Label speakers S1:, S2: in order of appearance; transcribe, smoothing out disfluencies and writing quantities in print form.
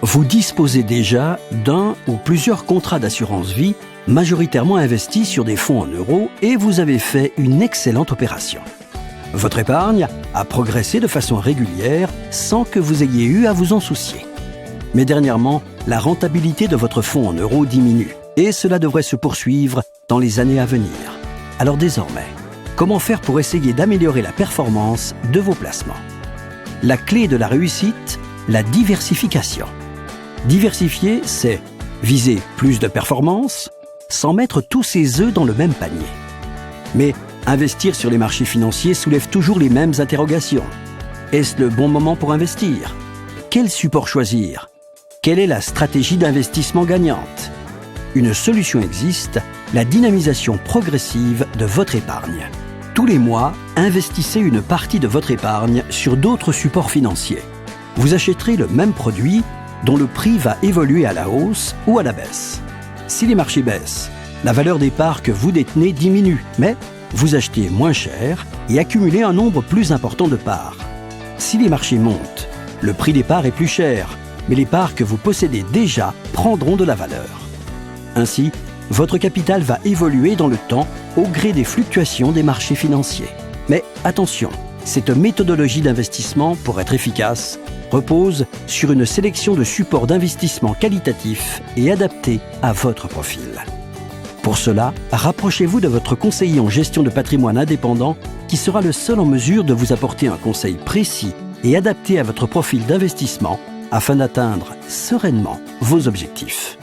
S1: Vous disposez déjà d'un ou plusieurs contrats d'assurance vie majoritairement investis sur des fonds en euros et vous avez fait une excellente opération. Votre épargne a progressé de façon régulière sans que vous ayez eu à vous en soucier. Mais dernièrement, la rentabilité de votre fonds en euros diminue et cela devrait se poursuivre dans les années à venir. Alors désormais, comment faire pour essayer d'améliorer la performance de vos placements? La clé de la réussite, la diversification. Diversifier, c'est viser plus de performance sans mettre tous ses œufs dans le même panier. Mais investir sur les marchés financiers soulève toujours les mêmes interrogations. Est-ce le bon moment pour investir? Quel support choisir? Quelle est la stratégie d'investissement gagnante? Une solution existe, la dynamisation progressive de votre épargne. Tous les mois, investissez une partie de votre épargne sur d'autres supports financiers. Vous achèterez le même produit dont le prix va évoluer à la hausse ou à la baisse. Si les marchés baissent, la valeur des parts que vous détenez diminue, mais vous achetez moins cher et accumulez un nombre plus important de parts. Si les marchés montent, le prix des parts est plus cher, mais les parts que vous possédez déjà prendront de la valeur. Ainsi, votre capital va évoluer dans le temps au gré des fluctuations des marchés financiers. Mais attention, cette méthodologie d'investissement, pour être efficace, repose sur une sélection de supports d'investissement qualitatifs et adaptés à votre profil. Pour cela, rapprochez-vous de votre conseiller en gestion de patrimoine indépendant qui sera le seul en mesure de vous apporter un conseil précis et adapté à votre profil d'investissement afin d'atteindre sereinement vos objectifs.